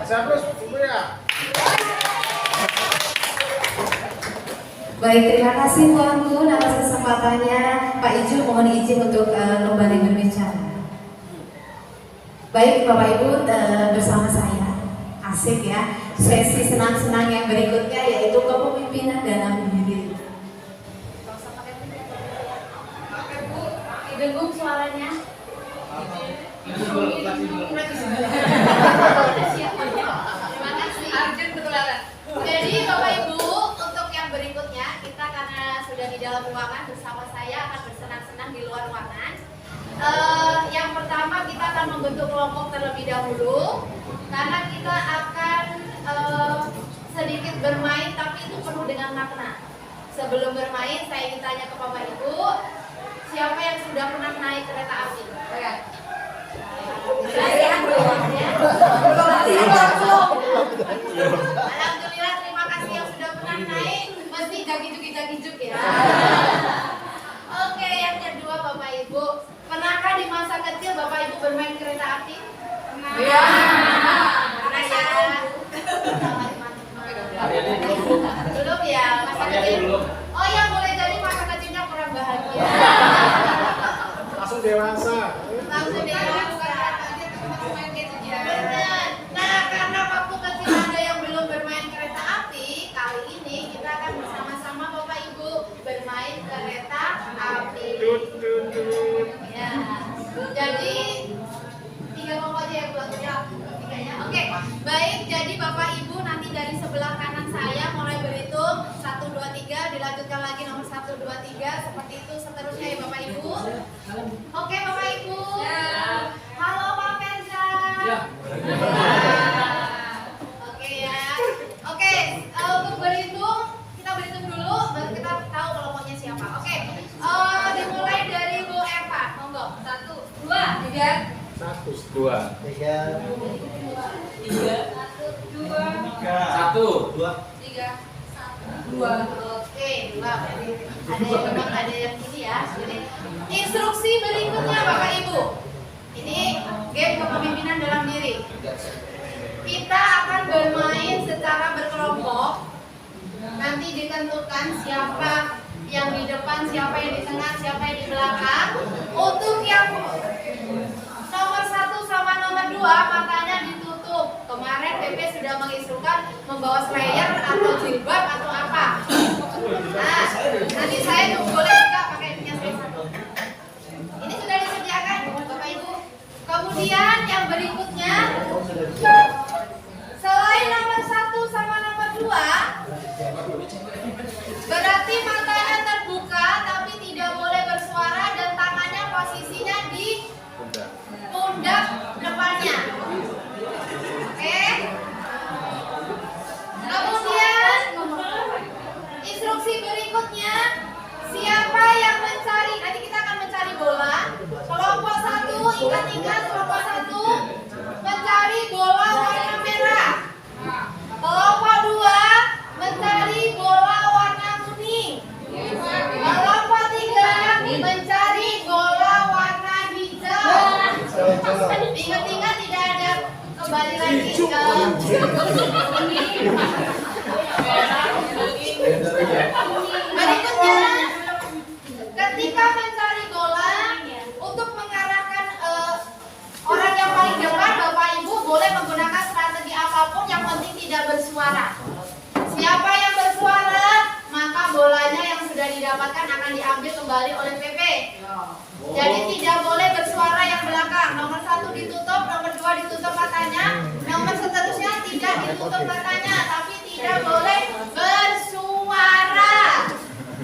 Terus, Ibu ya. Baik, terima kasih Tuanku atas kesempatannya. Pak Iju mohon izin untuk kembali berbicara. Baik Bapak Ibu, bersama saya asik ya. Sesi senang-senang yang berikutnya yaitu kepemimpinan dalam diri. Dengung suaranya. Terima kasih. Arjun ketularan. Jadi Bapak Ibu, untuk yang berikutnya kita karena sudah di dalam ruangan bersama saya akan bersenang-senang di luar ruangan. Yang pertama kita akan membentuk kelompok terlebih dahulu karena kita akan sedikit bermain tapi itu penuh dengan makna. Sebelum bermain saya ingin tanya ke Bapak Ibu, siapa yang sudah pernah naik kereta api? Alhamdulillah, terima kasih yang sudah pernah naik. Mesti jagi-jugi-jagi-juk ya. Oke, yang kedua Bapak Ibu, pernahkah di masa kecil Bapak Ibu bermain kereta api? Pernah. Ya. Pernah ya. Belum ya, masa kecil. Oh ya, boleh jadi masa kecilnya kurang bahagia. Langsung dewasa. Langsung dewasa. Benar. Nah, karena waktu kecil ada yang belum bermain kereta api, kali ini kita akan bersama-sama Bapak Ibu bermain kereta api. Ya. Jadi 3 kelompok aja ya buat tiganya. Oke, baik. Jadi Bapak Ibu nanti dari sebelah kanan saya mulai berhitung 1, 2, 3, dilanjutkan lagi nomor 1, 2, 3 seperti itu seterusnya ya Bapak Ibu. Oke Bapak Ibu. Halo Pak Pensa. Ya. Oke ya. Oke, untuk berhitung kita berhitung dulu baru kita tahu kelompoknya siapa. Oke. Dimulai dari Bu Eva. Monggo. 1, 2, 3. 1, 2, 3, 1, 2, 3, 2. Oke, 2. Ada yang ini ya. Jadi, instruksi berikutnya Bapak Ibu. Ini game kepemimpinan dalam diri. Kita akan bermain secara berkelompok. Nanti ditentukan siapa yang di depan, siapa yang di tengah, siapa yang di belakang. Untuk yang nomor 1 sama nomor 2 matanya ditutup. Kemarin PP sudah menginstruksikan membawa slayer atau jilbab atau apa. Nah, nanti saya boleh juga pakai yang slayer. Ini sudah disediakan Bapak Ibu. Kemudian yang berikutnya, selain nomor 1 sama nomor 2, berarti matanya terbuka tapi tidak boleh bersuara dan tangannya posisinya di pundak depannya. Oke. Kemudian instruksi berikutnya, siapa yang mencari, nanti kita akan mencari bola. Kelompok 1 ingat-ingat, kelompok 1 mencari bola warna merah. Kelompok 2 mencari bola warna kuning. Kelompok 3 mencari bola warna hijau. Ingat-ingat tidak ada kembali lagi ke berikutnya, ketika mencari bola untuk mengarahkan orang yang paling depan, Bapak Ibu boleh menggunakan strategi apapun yang penting tidak bersuara. Siapa yang bersuara, maka bolanya yang sudah didapatkan akan diambil kembali oleh PP. Jadi tidak boleh bersuara yang belakang. Nomor 1 ditutup, nomor 2 ditutup matanya, nomor seterusnya tidak ditutup matanya, tapi tidak boleh bersuara.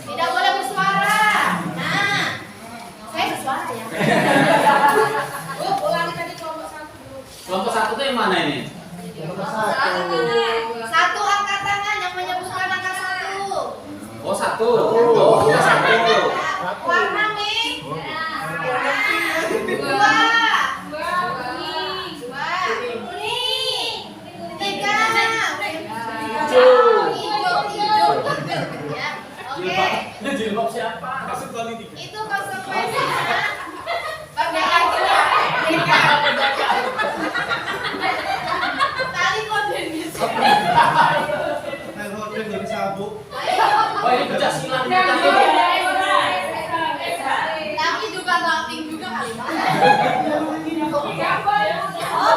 Tidak boleh bersuara. Nah, saya bersuara ya. Ulangi tadi kelompok 1 dulu. Kelompok 1 itu yang mana ini? Satu angkat tangan yang menyebutkan angka 1. Oh, 1. Oh, 1. Warna nih. 2. Kuning. 3. Hijau. Ya. Oke. Jilbab siapa? Itu konsekuensinya. Pakai lagi. Tali Oh, ini pecah silang. Tapi juga nothing juga kali.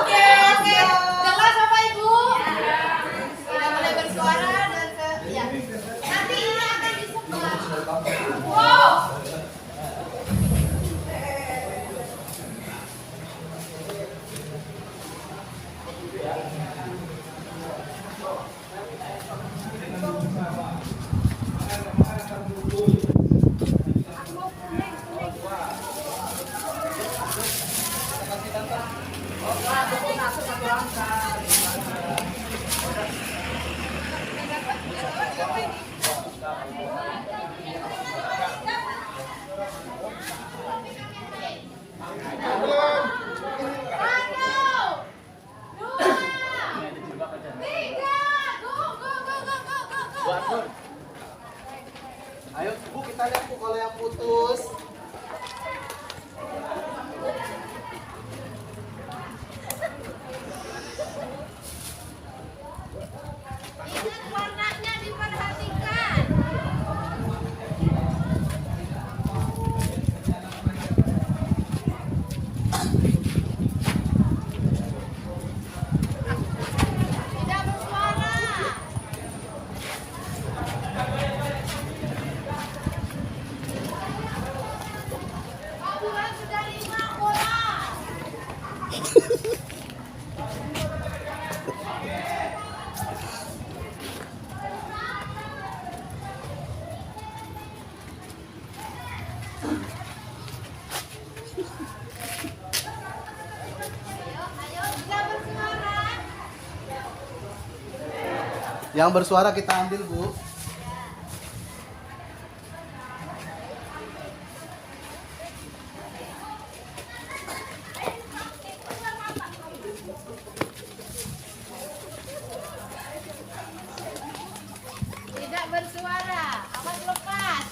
Oke. Jelas Bapak Ibu? Tidak boleh bersuara dan ya. Nanti ini akan disebar. Wow. Ayo Bu, kita lihat Bu kalau yang putus. Ingat warnanya diperhatikan. Tidak bersuara. Kabulan sudah 5 bola. Ayo, bisa bersuara. Yang bersuara kita ambil Bu. Tidak bersuara. Awas lepas.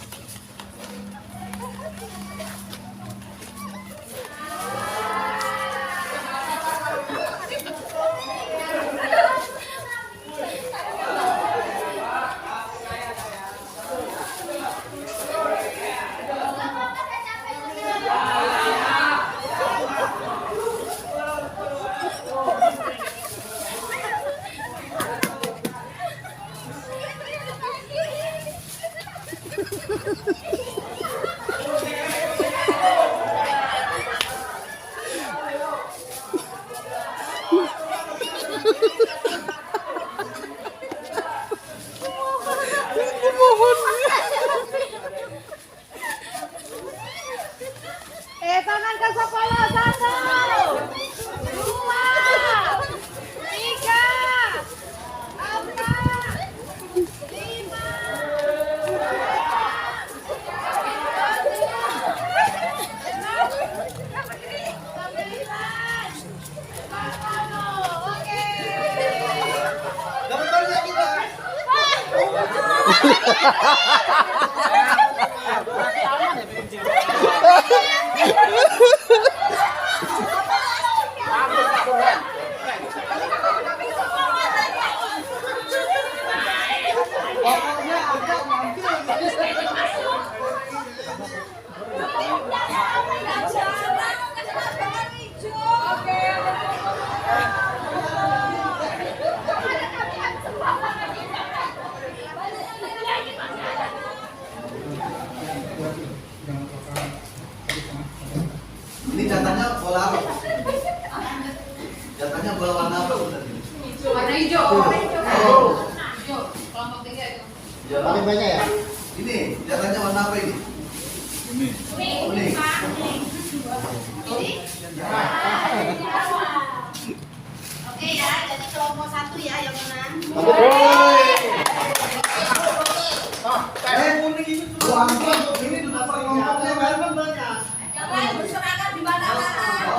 Tangan ke sekolah. 1, 2, 3, 4, 5, 9, 10. Oke. Dapat banyak kita. Pokoknya agak manggil. Ini jatahnya bola apa? Jatahnya bola warna apa sebenarnya? Warna hijau. Oh. Hijau. Kelompok 3 itu. Paling banyak ya? Ini jatahnya warna apa ini? Kuning. Ini? Oke ya, jadi kelompok 1 ya yang menang. Kuning ini tuh. Ini sudah pakai kelompoknya kan banyak. Jangan berseragam di mana-mana. Ya.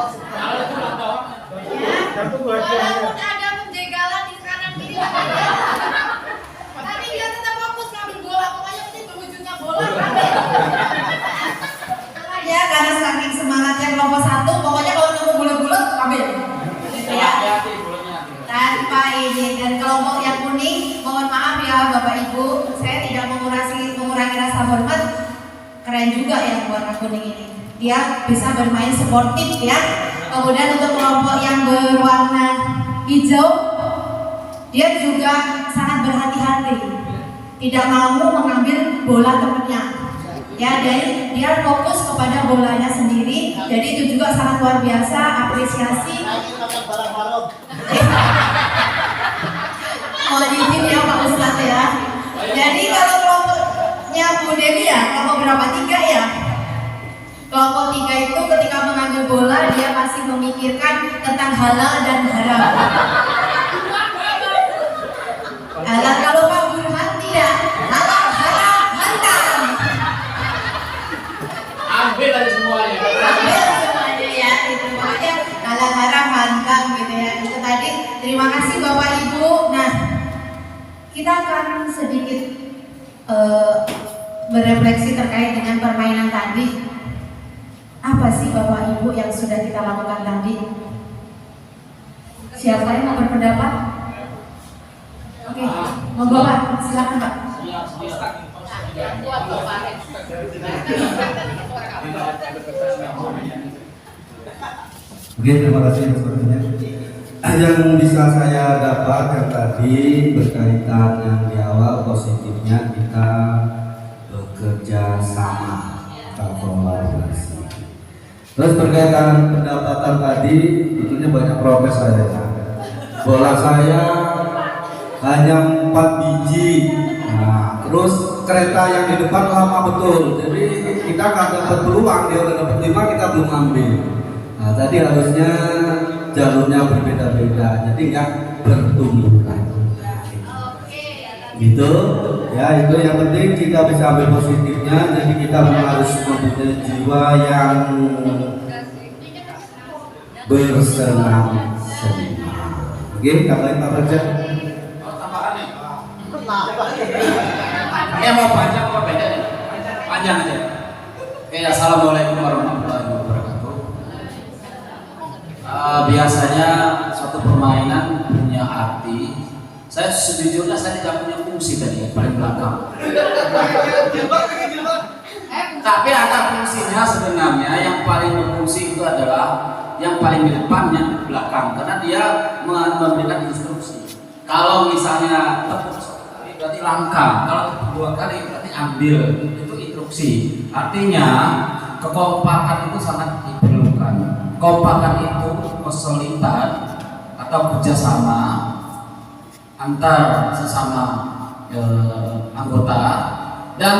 Walaupun ada penjagalan di kanan kiri, tapi dia tetap fokus ngambil bola. Pokoknya penting berwujudnya bola. Ya, karena saking semangatnya kelompok 1, pokoknya kalau nemu bulat-bulat ambil. Ya, tanpa ini. Dan kelompok yang kuning, mohon maaf ya Bapak Ibu, saya tidak mengurangi rasa hormat. Keren juga ya warna kuning ini. Dia bisa bermain sportif ya. Kemudian untuk kelompok yang berwarna hijau, dia juga sangat berhati-hati, tidak mau mengambil bola temannya. Ya, jadi dia fokus kepada bolanya sendiri. Jadi itu juga sangat luar biasa, apresiasi. Mohon izin ya Pak Ustadz ya. Jadi kalau kelompoknya Bu Dewi ya, kelompok berapa? 3 ya? Kelompok 3 itu ketika mengambil bola dia masih memikirkan tentang halal dan haram. Halal kalau Pak Burhan tidak, halal haram hantam. Ambil aja semuanya. Ambil semuanya ya, itu makanya halal haram hantam gitu ya. Itu tadi. Terima kasih Bapak Ibu. Nah, kita akan sedikit berefleksi terkait dengan permainan tadi. Apa sih Bapak Ibu yang sudah kita lakukan tadi? Siapa yang mau berpendapat? Oke, monggo Pak, silakan Pak. Oke, terima kasih Mas Bertanya. Yang bisa saya dapat yang tadi berkaitan yang di awal positifnya kita bekerja sama atau kolaborasi. Terus berkaitan pendapatan tadi, tentunya banyak protes saya. Bola saya hanya 4 biji. Nah, terus kereta yang di depan lama betul. Jadi kita nggak dapat peluang, dia udah dapat 5 kita belum ambil. Nah, tadi harusnya jalurnya berbeda-beda, jadi nggak bertumbukan. Gitu, ya itu yang penting kita bisa ambil positifnya. Jadi kita harus mempunyai jiwa yang bersenang-senang. Oke, tambahin Pak Raja. Ini mau panjang apa beda nih? Panjang aja. Oke, assalamualaikum warahmatullahi wabarakatuh. Biasanya suatu permainan punya arti. Saya sejujurnya saya tidak punya fungsi tadi yang paling belakang. Tapi ada fungsinya sebenarnya. Yang paling berfungsi itu adalah yang paling di depan, yang di belakang, karena dia memberikan instruksi. Kalau misalnya tepuk sekali berarti langkah, kalau tepuk 2 kali berarti ambil, itu instruksi. Artinya kekompakan itu sangat diperlukan. Kompakan itu kesulitan atau kerjasama antar sesama anggota, dan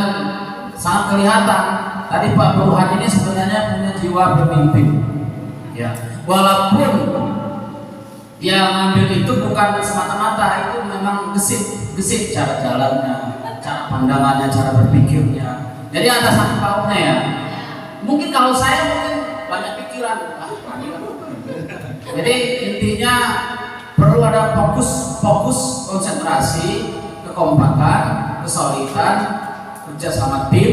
sangat kelihatan tadi Pak Burhan ini sebenarnya punya jiwa pemimpin ya, walaupun dia ngambil itu bukan semata-mata, itu memang gesit cara jalannya, cara pandangannya, cara berpikirnya, jadi ada satu pautnya ya. Mungkin kalau saya mungkin banyak pikiran, jadi intinya perlu ada fokus konsentrasi, kekompakan, kesolidan, kerja sama tim.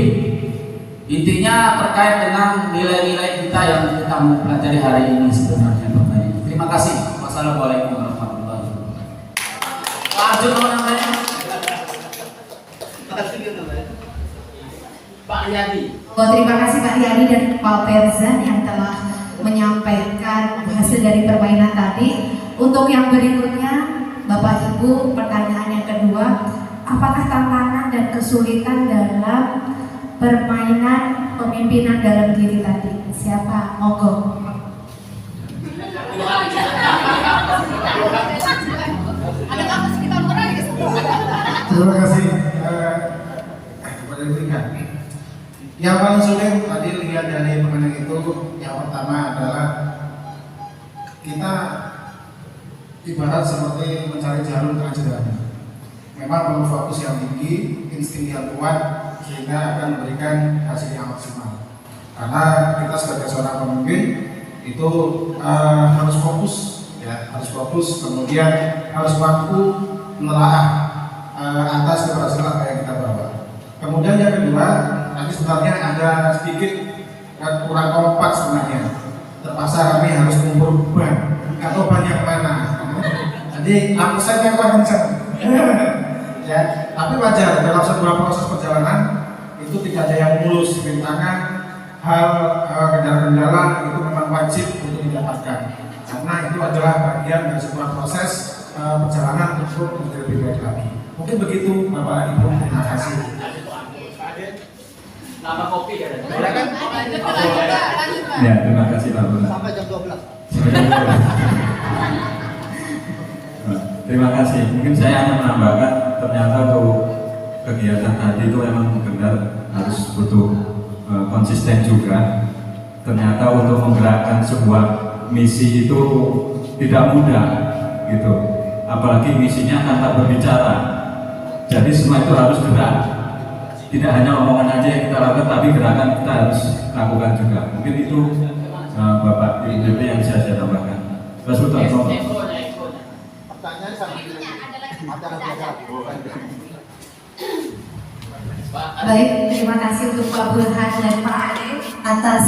Intinya terkait dengan nilai-nilai kita yang kita mau pelajari hari ini sebenarnya Bapak Ibu. Terima kasih. Wassalamualaikum warahmatullahi wabarakatuh. Lanjut namanya. Pak Yadi. Oh, terima kasih Pak Yadi dan Pak Perzan yang telah menyampaikan hasil dari permainan tadi. Untuk yang berikutnya, Bapak Ibu, pertanyaan yang kedua, apakah tantangan dan kesulitan dalam permainan pemimpinan dalam diri tadi? Siapa? Monggo. Terima kasih kepada Rika. Yang paling sulit tadi lihat dari permainan itu, yang pertama adalah kita ibarat seperti mencari jalur tengah jalan. Memang perlu fokus yang tinggi, insting yang kuat, sehingga akan memberikan hasil yang maksimal. Karena kita sebagai seorang pemimpin itu harus fokus, ya, harus fokus, kemudian harus mampu menelaah atas keberhasilan apa yang kita bawa. Kemudian yang kedua, nanti sebenarnya ada sedikit kurang kompak sebenarnya. Terpaksa kami harus mengumpul ban atau banyak mana. Jadi aksennya kurang kencang. Ya, tapi wajar dalam sebuah proses perjalanan itu tidak ada yang mulus, rintangan, hal kendala-kendala itu memang wajib untuk didapatkan karena itu adalah bagian dari sebuah proses perjalanan untuk menjadi lebih baik lagi. Mungkin begitu Bapak Ibu, terima kasih. Nama kopi ya. Boleh kan? Lanjut Pak. Ya, terima kasih Pak Bunda. Sampai jam 12. Terima kasih. Mungkin saya hanya menambahkan ternyata untuk kegiatan tadi itu memang benar harus butuh konsisten juga. Ternyata untuk menggerakkan sebuah misi itu tidak mudah gitu. Apalagi misinya tanpa berbicara. Jadi semua itu harus gerak. Tidak hanya omongan aja yang kita lakukan, tapi gerakan kita harus lakukan juga. Mungkin itu Bapak IDP yang bisa saya tambahkan. Pertanyaan sama Baik, terima kasih untuk Pak Burhan dan Pak Ade atas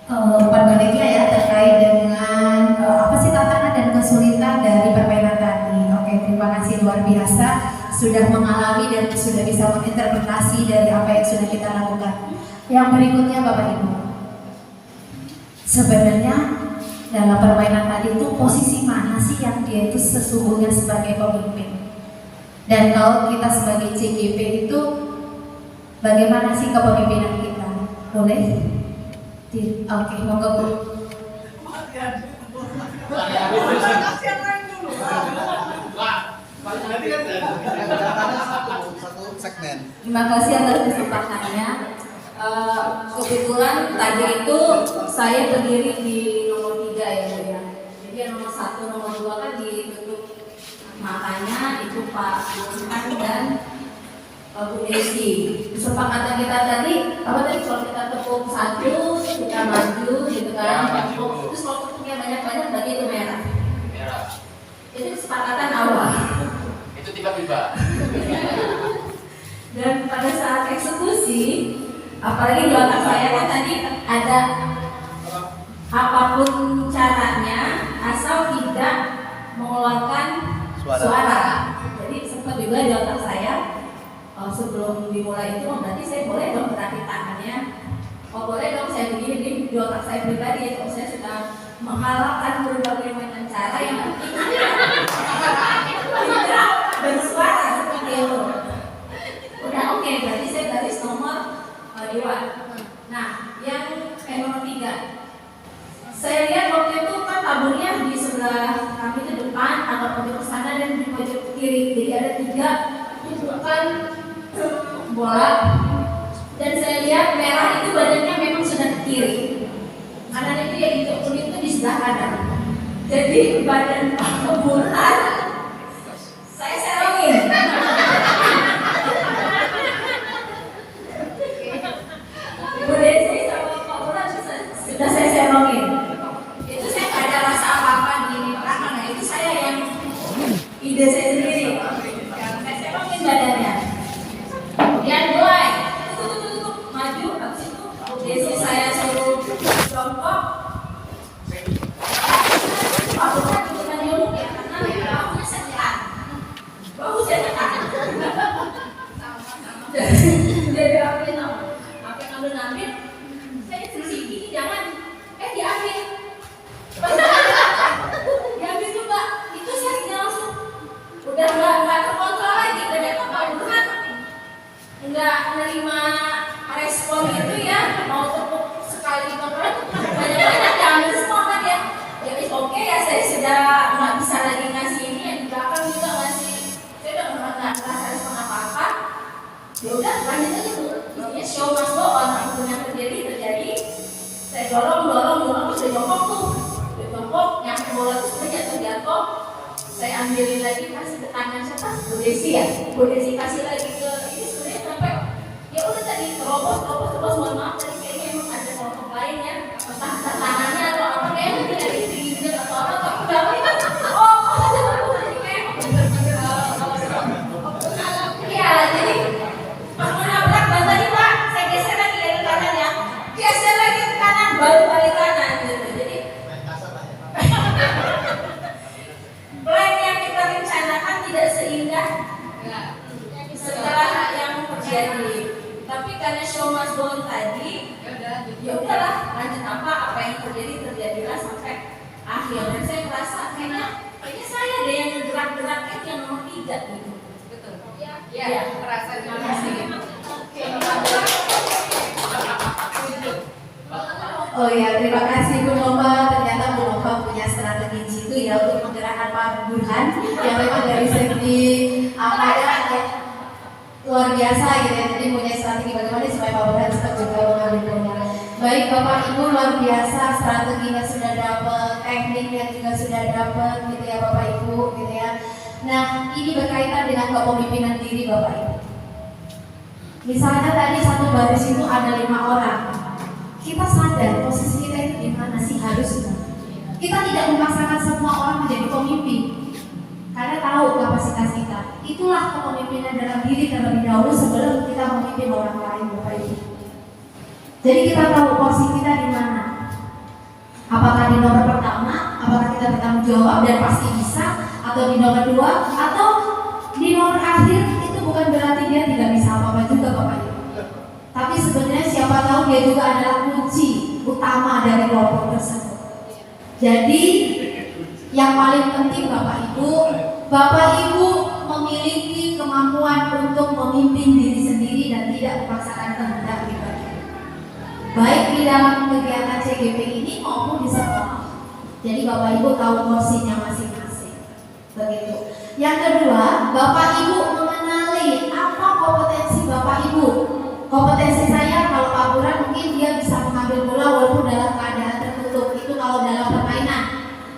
pandangannya ya terkait dengan apa sih tantangan dan kesulitan dari permainan tadi. Oke, terima kasih luar biasa sudah mengalami dan sudah bisa menginterpretasi dari apa yang sudah kita lakukan. Yang berikutnya Bapak Ibu, sebenarnya dalam permainan tadi itu posisi mana sih yang dia itu sesungguhnya sebagai pemimpin? Dan kalau kita sebagai CGP itu bagaimana sih kepemimpinan kita? Boleh? Oke, monggo Bu. satu segmen. Terima kasih atas kesempatannya. Kebetulan tadi itu saya berdiri di nomor 3 ya Bu ya. Jadi yang nomor 1, nomor 2 kan ditutup matanya itu Pak Burhan dan Bu Desi. Kesepakatan kita tadi apa tadi kalau kita tepuk 1 kita maju gitu kan. Terus kalau tepuknya banyak-banyak berarti itu merah. Itu kesepakatan awal. Itu tiba-tiba. Dan pada saat eksekusi, apalagi di otak saya kan tadi ada apapun caranya asal tidak mengeluarkan suara. Jadi sempat juga di otak saya sebelum dimulai itu berarti saya boleh dong gerakin tangannya. Oh boleh dong saya begini di otak saya pribadi itu saya sudah menghalalkan berbagai macam cara yang tidak bersuara seperti itu. Udah oke, berarti saya garis nomor 2. Nah, yang nomor 3. Saya lihat waktu itu kan taburnya di sebelah kami ke depan, agak pojok ke sana dan di pojok kiri. Jadi ada 3 tumpukan bola. Dan saya lihat merah itu badannya memang sudah ke kiri. Kanan itu yang hijau kuning itu di sebelah kanan. Jadi badan Pak Burhan saya serongin. Bu Desi sama Pak Burhan sudah saya serongin. Itu saya nggak ada rasa apa-apa di belakang. Nah itu saya yang ide saya sendiri. Saya serongin badannya. Kemudian mulai tutup maju. Habis itu Bu Desi saya suruh jongkok. Pak Burhan ikutan nyuruh ya karena bahunya sekian. Bahu saya tekan. Jadi apa ngambil, saya disuruh gini jangan, diambil. Diambil juga, itu saya langsung udah nggak terkontrol lagi. Ternyata Pak Burhan nggak menerima respon itu ya, mau tepuk sekali kontrol banyak-banyak diambil semua kan ya. Ya oke ya saya sudah nggak bisa lagi ngasih ini, yang di belakang juga ngasih, saya udah nggak merasa respon apa-apa. Ya udah lanjut aja Bu. Intinya show must go on, apapun yang terjadi. Saya dorong terus saya jongkok tuh. Saya jongkok, nyampe bola tuh sudah jatuh. Saya ambilin lagi, kasih ke tangan siapa? Bu Desi ya. Bu Desi kasih lagi ke ini sebenarnya sampai ya udah tadi terobos. Mohon maaf tadi kayaknya emang ada kelompok lain ya. Entah tangannya atau apa kayaknya mungkin ada isi atau apa. Tapi udah ya jadi pas mau nabrak ban tadi Pak, saya geser lagi dari kanan ya, geser lagi ke kanan, baru balik kanan gitu. Jadi setelah yang terjadi. Tapi karena show must go on tadi, ya udahlah lanjut apa yang terjadilah sampai akhir. Dan saya merasa kayaknya saya ada yang gerak-gerakkan yang nomor 3 gitu. Betul. Ya, terasa. Terima kasih. Oh ya, terima kasih Bu Nova. Ternyata Bu Nova punya strategi di situ ya untuk menggerakkan Pak Burhan yang memang dari segi apa ya luar biasa gitu ya. Jadi punya strategi bagaimana supaya Pak Burhan tetap juga mengambil peran. Baik Bapak Ibu, luar biasa strateginya sudah dapat, tekniknya juga sudah dapat gitu ya Bapak Ibu gitu ya. Nah, ini berkaitan dengan kepemimpinan diri Bapak Ibu. Misalnya tadi satu baris itu ada 5 orang. Kita sadar posisi kita itu di mana sih harusnya. Kita tidak memaksakan semua orang menjadi pemimpin, karena tahu kapasitas kita. Itulah kepemimpinan dalam diri terlebih dahulu sebelum kita memimpin orang lain, Bapak Ibu. Jadi kita tahu porsi kita di mana. Apakah di nomor pertama, apakah kita bertanggung jawab dan pasti bisa, atau di nomor 2, atau di nomor akhir. Itu bukan berarti dia tidak bisa apa-apa juga, Bapak Ibu. Tapi sebenarnya siapa tahu dia juga adalah kunci utama dari kelompok tersebut. Jadi yang paling penting Bapak Ibu memiliki kemampuan untuk memimpin diri sendiri dan tidak memaksakan kehendak pribadi. Baik di dalam kegiatan CGP ini maupun di sekolah. Jadi Bapak Ibu tahu porsinya masing-masing. Begitu. Yang kedua, Bapak Ibu mengenali apa kompetensi Bapak Ibu. Kompetensi saya kalau Pak Burhan mungkin dia bisa mengambil bola walaupun dalam keadaan tertutup. Itu kalau dalam permainan.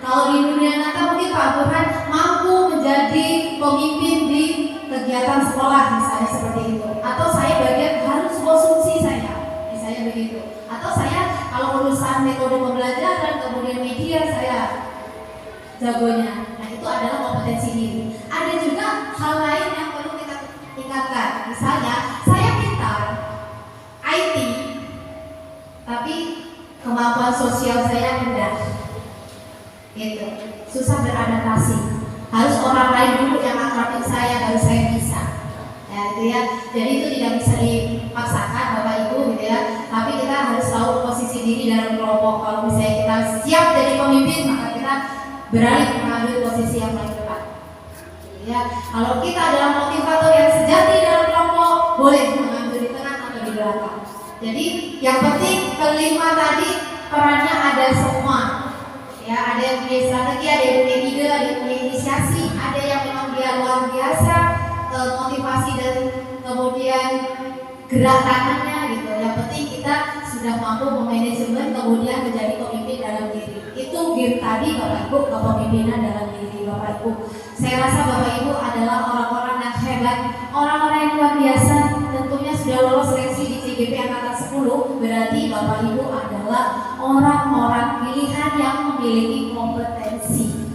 Kalau di dunia nyata mungkin Pak Burhan mampu menjadi pemimpin di kegiatan sekolah misalnya seperti itu. Atau saya bagian harus konsumsi saya, misalnya begitu. Atau saya kalau urusan metode pembelajaran kemudian media saya jagonya. Nah itu adalah kompetensi diri. Ada juga hal lain yang perlu kita tingkatkan. Misalnya saya pintar IT, tapi kemampuan sosial saya rendah, gitu. Susah beradaptasi. Harus orang lain dulu yang akrabin saya, baru saya bisa. Ya, gitu ya. Jadi itu tidak bisa dipaksakan Bapak Ibu, gitu ya. Tapi kita harus tahu posisi diri dalam kelompok. Kalau misalnya kita siap jadi pemimpin, maka kita beralih mengambil posisi yang paling depan. Ya, kalau kita adalah motivator yang sejati dalam kelompok, boleh mengambil di tengah atau di belakang. Jadi yang penting kelima tadi perannya ada semua. Ya, ada yang punya strategi, ada yang punya ide, ada yang punya inisiasi, ada yang memang dia luar biasa motivasi dan kemudian gerak tangannya gitu. Yang penting kita sudah mampu memanajemen kemudian menjadi pemimpin dalam diri. Itu gear tadi Bapak Ibu, kepemimpinan dalam diri Bapak Ibu. Saya rasa Bapak Ibu adalah orang-orang yang hebat, orang-orang yang luar biasa. Tentunya sudah lolos seleksi di CGP Angkatan 10. Berarti Bapak Ibu adalah orang-orang pilihan yang memiliki kompetensi.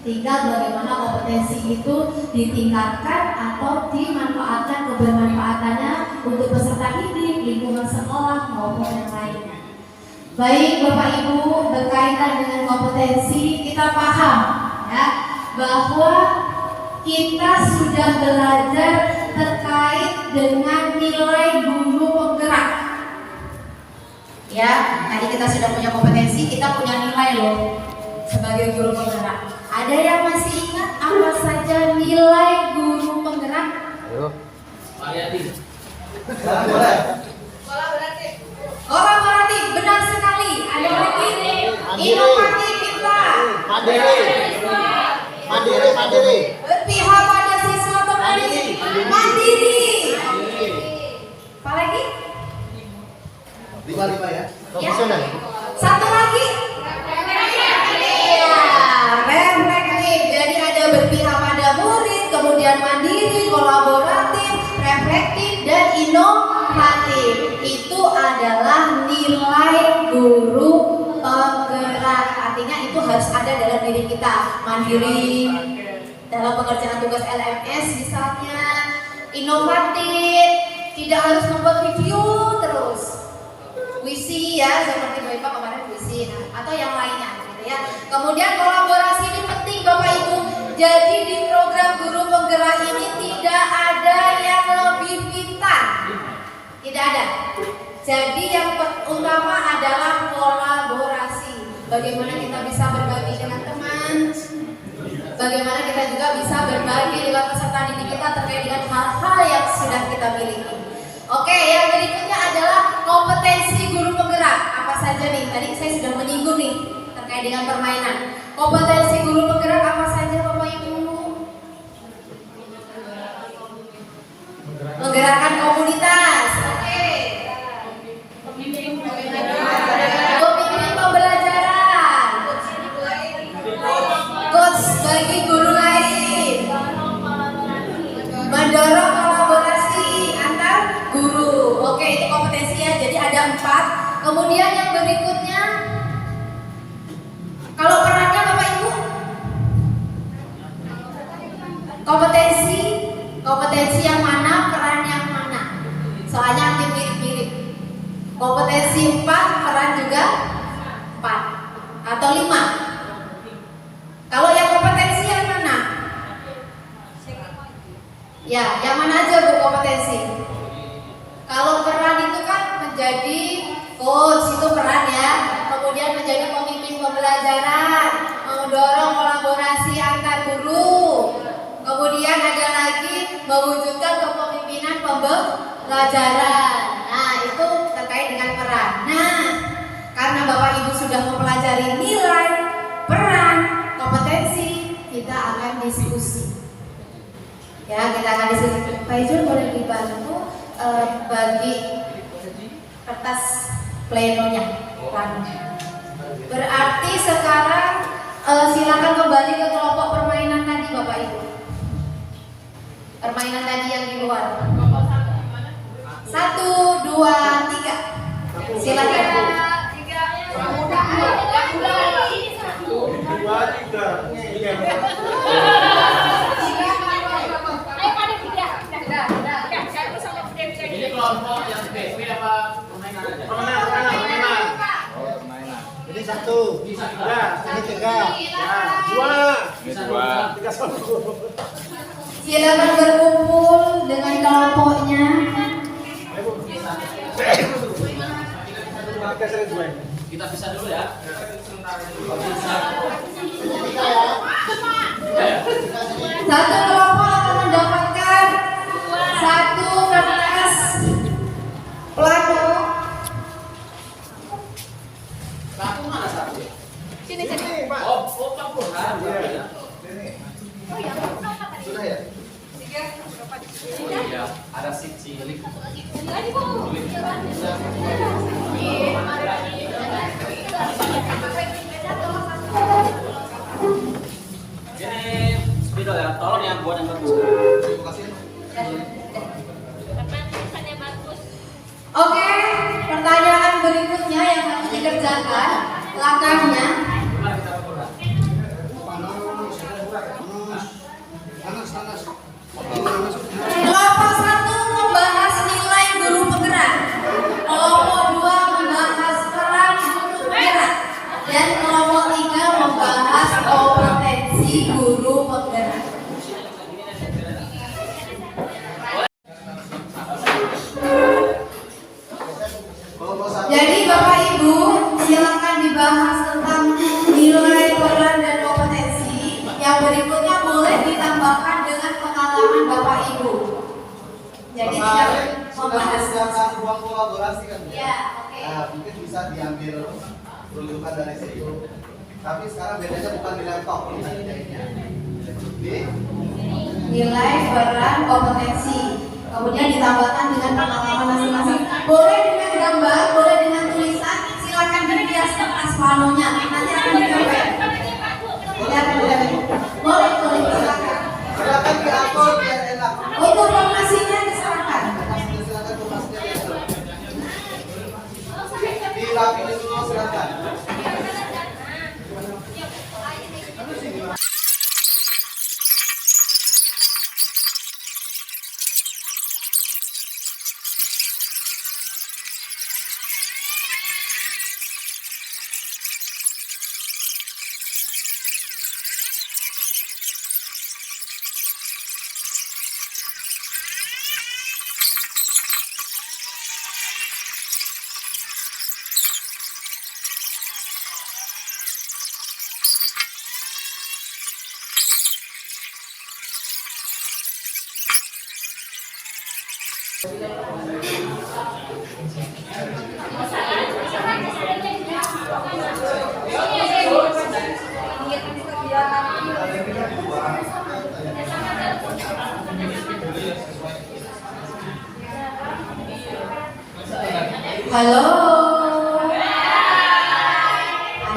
Tinggal bagaimana kompetensi itu ditingkatkan atau dimanfaatkan kebermanfaatannya untuk peserta didik, lingkungan sekolah maupun yang lainnya. Baik Bapak Ibu, berkaitan dengan kompetensi kita paham ya bahwa kita sudah belajar terkait dengan nilai guru penggerak. Ya, tadi kita sudah punya kompetensi, kita punya nilai loh sebagai guru penggerak. Ada yang masih ingat apa saja nilai guru penggerak? Ayo. Mariati. Kolaboratif. Kolaboratif, benar sekali. Ada lagi inovatif kita. Mandiri. Berpihak pada siswa teman. Mandiri. Apa lagi? 5 ya. Ya. Satu lagi. Reflektif. Jadi ada berpihak pada murid, kemudian mandiri, kolaboratif, reflektif, dan inovatif. Itu adalah nilai guru penggerak. Artinya itu harus ada dalam diri kita. Mandiri dalam pengerjaan tugas LMS misalnya, inovatif, tidak harus membuat video terus. Puisi ya, seperti Bapak kemarin puisi, atau yang lainnya gitu ya. Kemudian kolaborasi ini penting Bapak Ibu. Jadi di program guru penggerak ini tidak Jadi yang utama adalah kolaborasi. Bagaimana kita bisa berbagi dengan teman, bagaimana kita juga bisa berbagi dengan peserta didik kita terkait dengan hal-hal yang sudah kita miliki. Oke, yang berikutnya adalah kompetensi guru penggerak. Apa saja nih? Tadi saya sudah menyinggung nih terkait dengan permainan. Kompetensi guru penggerak apa saja Bapak Ibu? Menggerakkan komunitas. Oke. Pemimpin pembelajaran. Coach bagi guru lain. Mendorong kolaborasi antar guru. Oke, itu kompetensi ya. Jadi ada 4. Kemudian yang berikutnya, kalau perannya Bapak Ibu, kompetensi yang mana, peran yang mana? Soalnya hampir mirip-mirip. Kompetensi 4, peran juga 4 atau 5. Kalau yang kompetensi yang mana? Ya, yang mana aja Bu kompetensi? Kalau peran itu kan menjadi coach, itu peran ya. Kemudian menjadi pemimpin pembelajaran, mendorong kolaborasi antar guru. Kemudian ada lagi mewujudkan kepemimpinan pembelajaran. Nah, itu terkait dengan peran. Nah, karena Bapak Ibu sudah mempelajari nilai, peran, kompetensi, kita akan diskusi. Ya, kita akan diskusi. Pak Ijul boleh dibantu bagi kertas plenonya. Berarti sekarang silakan kembali ke kelompok permainan tadi Bapak Ibu. Permainan tadi yang di luar. 1, 2, 3. Silakan. 3. Ini kelompok yang BP apa permainan aja? Permainan. Ini 1. Ya, ini 3. Ya, 2. 3 1. Silakan berkumpul dengan kelompoknya. Kita bisa dulu ya. Satu kelompok akan mendapatkan 1 kertas plano. Satu mana satu? Sini. Oh, campur kan? Sudah ya? Iya, ada si cilik. Ini spidol ya, tolong yang buat yang bagus. Terima kasih. Oke, pertanyaan berikutnya yang harus dikerjakan langkahnya. Gimana kita berkurang? Kelompok 1 membahas nilai guru penggerak. Kelompok 2 membahas peran guru penggerak. Dan kelompok 3 membahas kompetensi guru penggerak. Jadi Bapak Ibu silakan dibahas tentang nilai, peran, dan kompetensi. Yang berikutnya boleh ditambahkan dengan pengalaman Bapak Ibu. Jadi tidak membahas. Sedangkan ruang kolaborasi kan? Ya, oke. Nah, mungkin bisa diambil rujukan dari situ. Tapi sekarang bedanya bukan di laptop, di Nilai, peran, kompetensi. Kemudian ditambahkan dengan pengalaman masing-masing. Boleh dengan gambar, boleh dengan tulisan. Silakan dihias kertas planonya. Nanti akan digambar. Boleh, silakan. silakan diatur biar enak. Untuk formasinya diserahkan. Silakan informasinya besok. Dirapiin dulu silakan. Halo.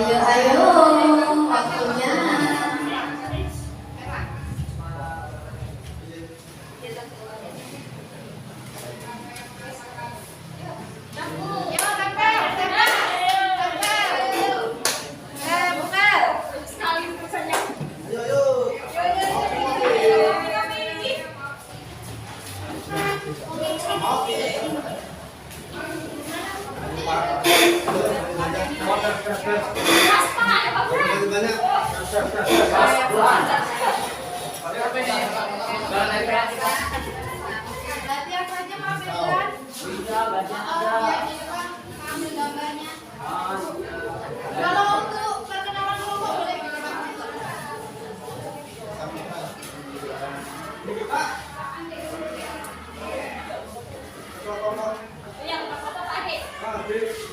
Ayo, waktunya. Berarti apa aja Mas Firman? Ambil gambarnya. Kalau untuk perkenalan kelompok boleh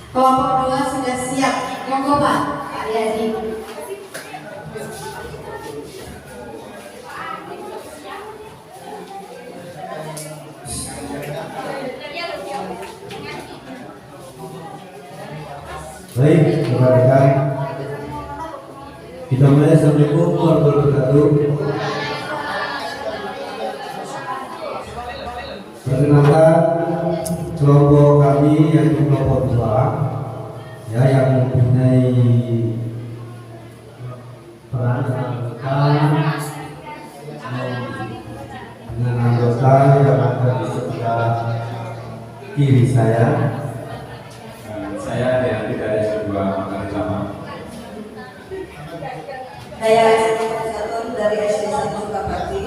Kelompok 2 sudah siap. Monggo Pak, Pak Yadi. Baik, rekan-rekan. Kita mulai. Assalamualaikum warahmatullahi wabarakatuh. Perkenalkan kelompok kami yaitu kelompok 2 ya, yang mempunyai peran dengan anggota yang ada di sebelah kiri saya. Saya Deanti dari sebuah Makassar Lama. Saya Satun dari SD 1 Sukabakti.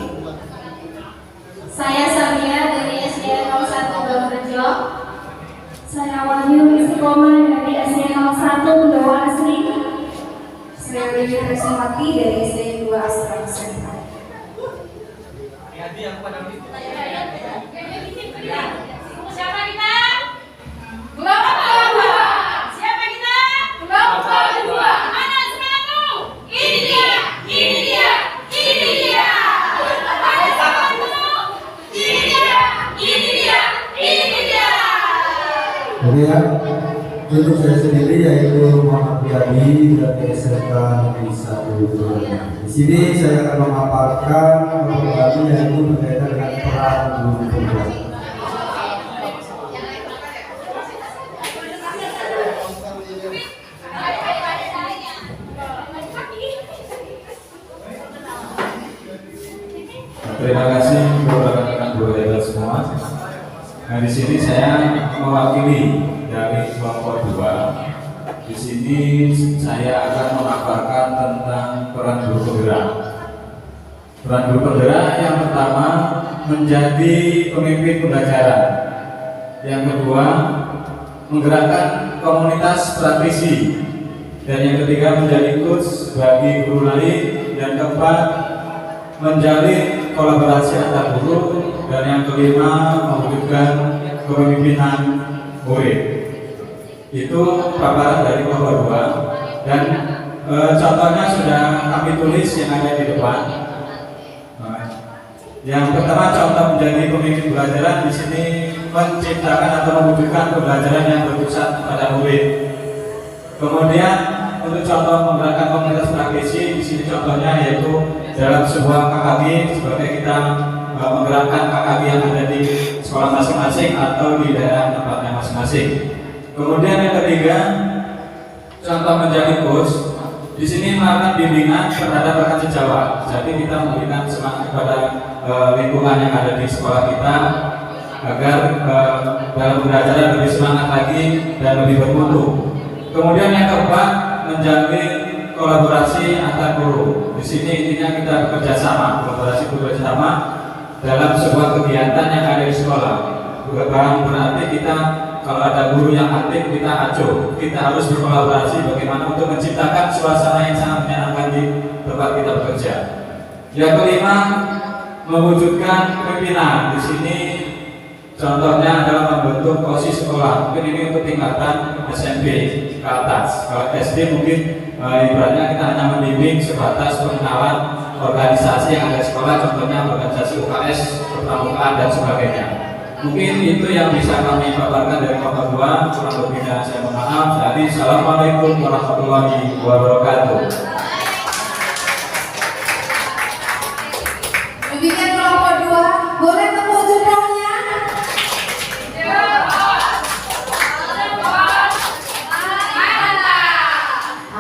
Saya Samia dari SD 01 Donorejo. Saya Wahyu Istiqomah dari SD 01 Doa Asri. Saya Widya Resmati dari SD 2 Astra Sentra. Siapa kita? Kelompok 2. Siapa kita? Kelompok 2. Mana semangatmu? Ini dia. Ini dia. Ini dia. Mana semangatmu? Ini dia. Ini dia. Ini dia. Kemudian untuk saya sendiri yaitu Muhammad Yadi dari SMK Negeri 1. Di sini saya akan memaparkan kelompok yaitu berkaitan dengan peran guru pembelajaran. Terima kasih kepada rekan-rekan guru hebat semua. Nah, di sini saya mewakili dari kelompok 2. Di sini saya akan memaparkan tentang peran guru penggerak. Peran guru penggerak yang pertama menjadi pemimpin pembelajaran. Yang kedua menggerakkan komunitas praktisi. Dan yang ketiga menjadi coach bagi guru lain. Dan keempat menjalin kolaborasi antar guru. Dan yang kelima mewujudkan kepemimpinan murid. Itu paparan dari kelompok 2 dan contohnya sudah kami tulis yang ada di depan. Yang pertama, contoh menjadi pemimpin pembelajaran di sini menciptakan atau mewujudkan pembelajaran yang berpusat pada murid. Kemudian untuk contoh menggerakkan komunitas praktisi di sini contohnya yaitu dalam sebuah KKB sebagai kita menggerakkan KKB yang ada di sekolah masing-masing atau di daerah tempatnya masing-masing. Kemudian yang ketiga, contoh menjadi coach di sini melakukan bimbingan terhadap rekan sejawat. Jadi kita memberikan semangat kepada lingkungan yang ada di sekolah kita agar dalam belajar lebih semangat lagi dan lebih bermutu. Kemudian yang keempat, menjalin kolaborasi antar guru. Di sini intinya kita bekerja sama, kolaborasi bekerja sama dalam sebuah kegiatan yang ada di sekolah. Bukan berarti kita kalau ada guru yang aktif kita acuh. Kita harus berkolaborasi bagaimana untuk menciptakan suasana yang sangat menyenangkan di tempat kita bekerja. Yang kelima, mewujudkan kepemimpinan. Di sini Contohnya adalah membentuk OSIS sekolah. Mungkin ini untuk tingkatan SMP ke atas. Kalau SD mungkin ibaratnya kita hanya membimbing sebatas pengenalan organisasi yang ada di sekolah, contohnya organisasi UKS, perpramukaan dan sebagainya. Mungkin itu yang bisa kami paparkan dari kelompok 2. Kurang lebihnya saya mohon maaf. Jadi assalamualaikum warahmatullahi wabarakatuh. Demikian kelompok 2, boleh tepuk jempolnya.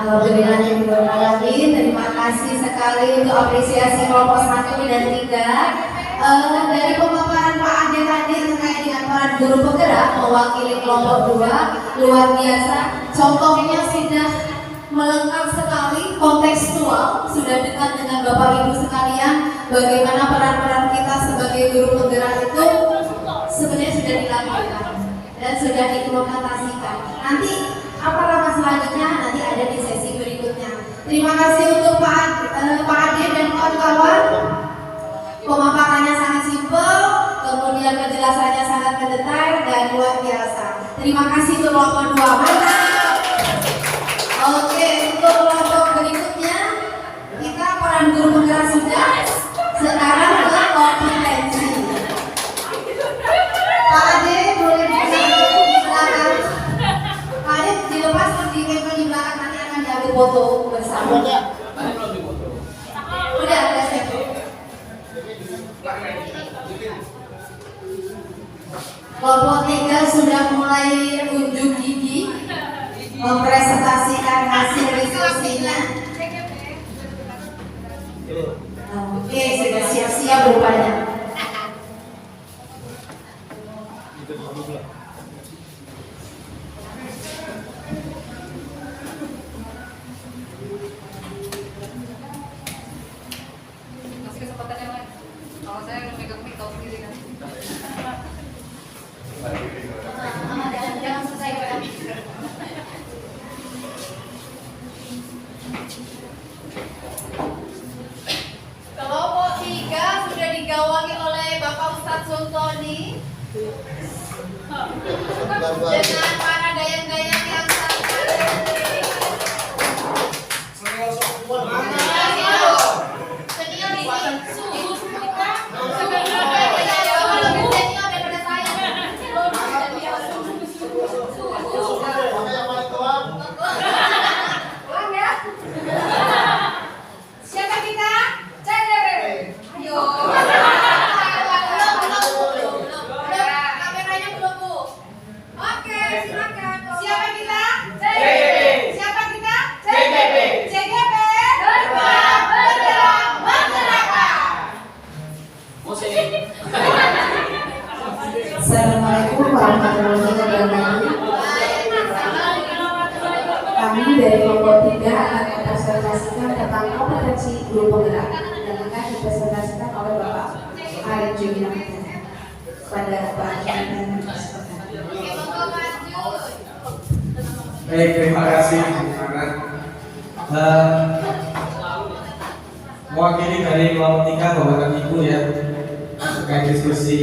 Alhamdulillah, terima kasih sekali untuk apresiasi kelompok 1 dan 3. Dari pemaparan Pak Ade tadi terkait dengan peran guru penggerak mewakili kelompok 2, luar biasa. Contohnya sudah melengkap sekali, kontekstual, sudah dekat dengan Bapak Ibu sekalian. Bagaimana peran-peran kita sebagai guru penggerak itu sebenarnya sudah dilakukan dan sudah diimplementasikan. Nanti apa langkah selanjutnya nanti ada di sesi berikutnya. Terima kasih untuk Pak Ade dan kawan-kawan. Pemaparannya sangat simpel, kemudian penjelasannya sangat mendetail dan luar biasa. Terima kasih untuk kelompok 2. Mantap. Oke, untuk kelompok berikutnya kita peran guru penggerak sudah. Sekarang ke kompetensi. Pak Ade boleh silakan. Pak Ade dilepas di kepel di belakang, nanti akan diambil foto bersama. Udah siap. Kelompok 3 sudah mulai unjuk gigi mempresentasikan hasil diskusinya. Oke, sudah siap-siap rupanya. Masih kesempatan yang lain. Kalau saya udah megang mic, tahu sendiri kan. Jangan selesai Pak. Kelompok 3 sudah digawangi oleh Bapak Ustadz Sultoni dengan para dayang-dayang yang sangat senior ini suhu kita lebih senior daripada saya. Ulang ya. Siapa kita? CDP. Ayo. Belum. Kameranya belum, Bu. Oke, silakan. Siapa kita? CDP. Siapa kita? CDP. CDP. Bergerak masyarakat. Assalamualaikum warahmatullahi wabarakatuh. Kami dari kelompok 3 akan mempresentasikan tentang kompetensi guru penggerak dan akan dipresentasikan oleh Bapak Arif Jumina pada Pak Jumina. Baik, terima kasih. Mewakili dari kelompok 3 Bapak dan Ibu ya, terkait diskusi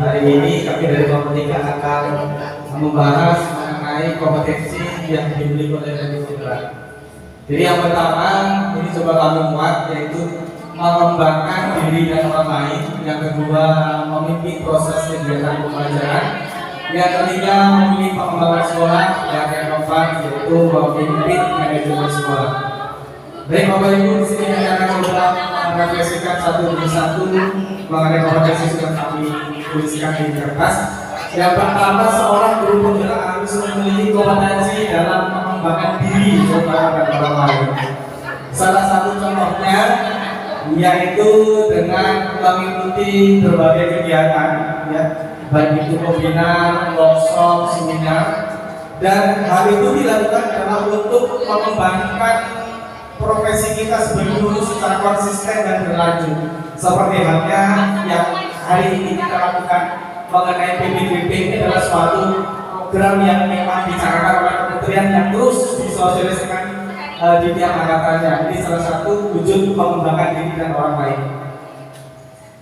hari ini kami dari kelompok 3 akan membahas mengenai kompetensi yang dimiliki oleh guru penggerak. Jadi yang pertama ini coba kami muat yaitu mengembangkan diri dan orang lain. Yang kedua memimpin proses kegiatan pembelajaran. Yang ketiga memilih pengembangan sekolah. Dan yang keempat yaitu memimpin manajemen sekolah. Baik Bapak Ibu, di sini akan coba merefleksikan satu demi satu mengenai kompetensi yang kami tuliskan di kertas. Yang pertama, seorang guru penggerak harus memiliki kompetensi dalam mengembangkan diri dan orang lain. Salah satu contohnya yaitu dengan mengikuti berbagai kegiatan, ya, baik itu webinar, workshop, seminar, dan hal itu dilakukan dalam untuk mengembangkan profesi kita sebagai guru secara konsisten dan berlanjut. Seperti halnya yang hari ini kita lakukan mengenai PBBP, ini adalah suatu program yang memang dicarakan oleh kementerian yang terus disosialisasikan di tiap angkatannya. Ini salah satu wujud pengembangan diri dan orang lain.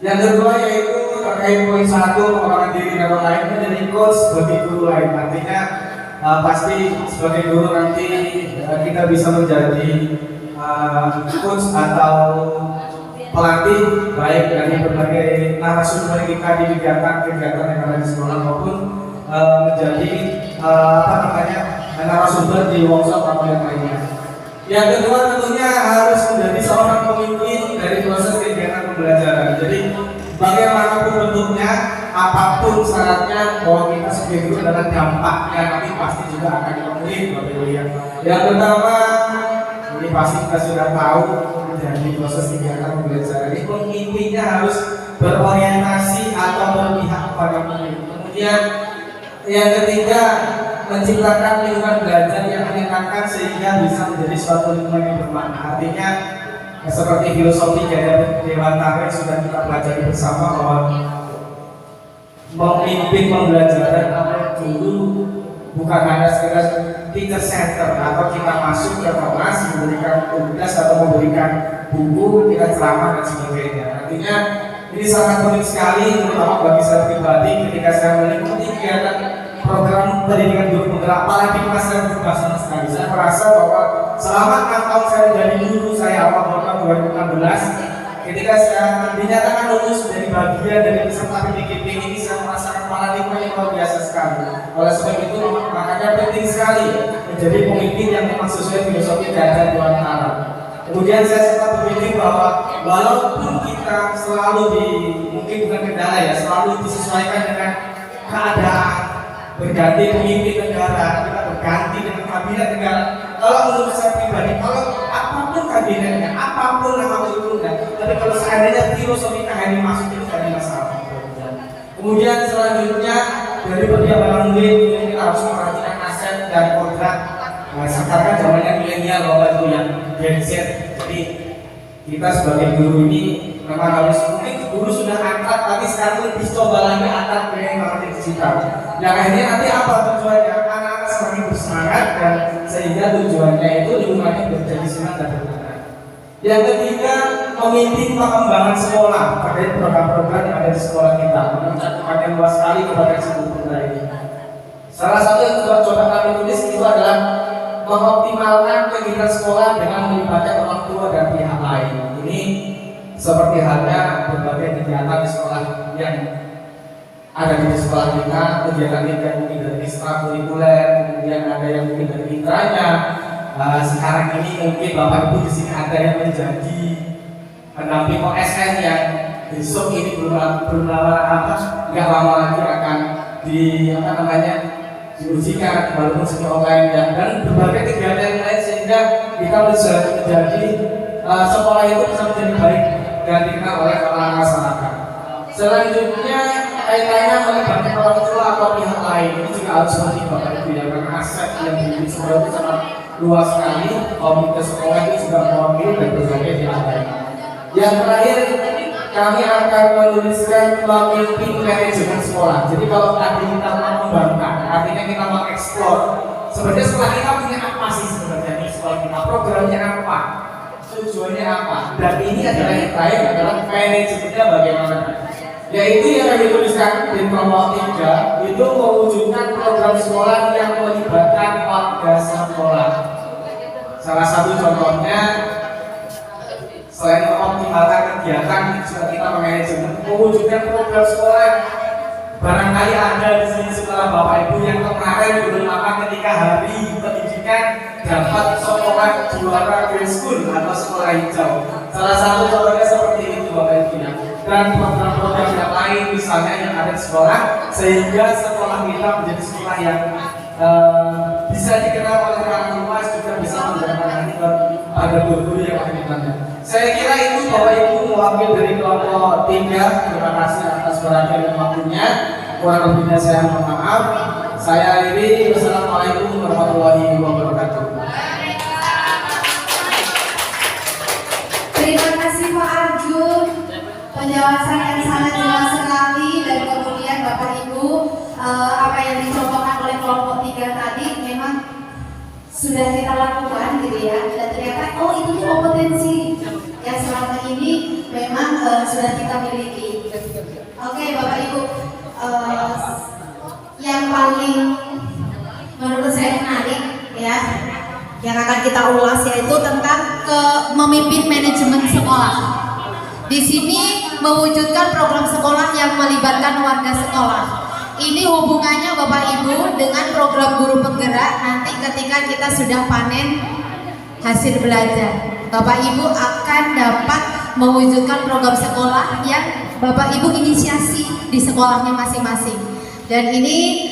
Yang kedua yaitu terkait terkait poin 1 pengembangan diri dan orang lain menjadi coach bagi guru lain. Artinya pasti sebagai guru nanti kita bisa menjadi coach atau pelatih baik dari berbagai narasumber kita di kegiatan-kegiatan yang ada di sekolah maupun menjadi narasumber di workshop atau yang lainnya. Yang kedua tentunya harus menjadi seorang pemimpin dari proses kegiatan pembelajaran. Jadi bagaimanapun bentuknya, apapun syaratnya, bahwa kita sebagai guru adalah dampaknya nanti pasti juga akan dipenuhi. Yang pertama, ini pasti kita sudah tahu dari proses kegiatan pembelajaran ini pemimpinnya harus berorientasi atau berpihak kepada murid. Kemudian yang ketiga, menciptakan lingkungan belajar yang menyenangkan sehingga bisa menjadi suatu lingkungan yang bermakna. Artinya seperti filosofi Dewantara yang sudah kita pelajari bersama bahwa memimpin pembelajaran atau guru bukan hanya sekedar teacher center atau kita masuk ke kelas memberikan tugas atau memberikan buku, kita ceramah dan sebagainya. Artinya ini sangat penting sekali terutama bagi saya pribadi ketika saya mengikuti kegiatan program pendidikan guru penggerak apalagi kelas saya berubah sama sekali. Saya merasa bahwa selama 6 tahun saya menjadi guru, saya awal tahun 2016 ketika saya dinyatakan lulus dari bagian dari peserta PDKP ini, saya merasakan paradigma yang luar biasa sekali. Oleh sebab itu makanya penting sekali menjadi pemimpin yang memang sesuai filosofi Gajah Dewantara. Kemudian saya sempat berpikir bahwa walaupun kita selalu mungkin bukan kendala ya, selalu disesuaikan dengan keadaan, berganti pemimpin negara, kita berganti dengan kabinet negara. Kalau menurut saya pribadi, kalau apapun kabinetnya, apapun nama usulnya, tapi kalau seandainya filosofi ini masuk itu tidak masalah. Kemudian selanjutnya dari perjalanan murid kita harus memperhatikan aset dan kodrat. Sekarang zamannya milenial bahwa itu yang Gen Z. Jadi kita sebagai guru ini memang harus, mungkin guru sudah angkat, tapi sekarang lebih coba lagi angkat ke marketing digital. Yang akhirnya nanti apa tujuannya? Anak-anak semakin bersemangat dan sehingga tujuannya itu lingkungannya menjadi senang dan bermakna. Yang ketiga, memimpin pengembangan sekolah terkait program-program yang ada di sekolah kita. Mencakupan yang luas sekali kepada seluruh ini. Salah satu yang coba kami tulis itu adalah mengoptimalkan kegiatan sekolah dengan melibatkan orang tua dan pihak lain. Ini seperti halnya berbagai kegiatan di sekolah yang ada di sekolah kita, kegiatan-kegiatan mungkin dari ekstrakurikuler, kemudian ada yang mungkin dari mitranya. Sekarang ini mungkin Bapak Ibu di sini ada yang menjadi pendamping OSN yang besok ini belum lama lagi akan diujikan walaupun semi online dan berbagai kegiatan lain sehingga kita bisa menjadi sekolah itu bisa menjadi baik dan dikenal oleh orang masyarakat. Selanjutnya kaitannya melibatkan orang tua atau pihak lain ini juga harus penting Bapak Ibu ya, karena aset yang dimiliki sekolah itu sangat luas sekali. Komunitas sekolah itu juga mewakili dari berbagai pihak lain. Yang terakhir kami akan menuliskan memimpin manajemen sekolah. Jadi kalau tadi kita mau mengembangkan, artinya kita mau eksplor. Sebenarnya sekolah kita punya apa sih sebenarnya di sekolah kita? Programnya apa? Tujuannya apa? Dan ini adalah yang terakhir adalah manajemennya bagaimana? Yaitu yang kami tuliskan di kelompok 3 itu mewujudkan program sekolah yang melibatkan warga sekolah. Salah satu contohnya selain mengoptimalkan kegiatan juga kita memanajemen mewujudkan program sekolah. Barangkali ada di sini sekolah Bapak Ibu yang kemarin belum lama ketika hari pendidikan dapat sekolah juara Green School atau sekolah hijau. Salah satu contohnya seperti itu Bapak Ibu ya. Dan program-program yang lain misalnya yang ada di sekolah sehingga sekolah kita menjadi sekolah yang bisa dikenal oleh orang luas juga bisa menjadi pada guru yang ada di sana. Saya kira itu Bapak Ibu mewakili dari kelompok 3. Terima kasih atas perhatian dan waktunya. Kurang lebihnya saya mohon maaf. Saya akhiri. Wassalamualaikum warahmatullahi wabarakatuh. Terima kasih Pak Arjun, penjelasan yang sangat jelas sekali dan kemudian Bapak Ibu apa yang dicontohkan oleh kelompok 3 tadi memang sudah kita lakukan gitu ya, dan ternyata oh itu kompetensi yang selama ini memang sudah kita miliki. Oke, Bapak Ibu, yang paling menurut saya menarik ya, yang akan kita ulas yaitu tentang memimpin manajemen sekolah. Di sini mewujudkan program sekolah yang melibatkan warga sekolah. Ini hubungannya Bapak Ibu dengan program guru penggerak nanti ketika kita sudah panen hasil belajar. Bapak Ibu akan dapat mewujudkan program sekolah yang Bapak Ibu inisiasi di sekolahnya masing-masing. Dan ini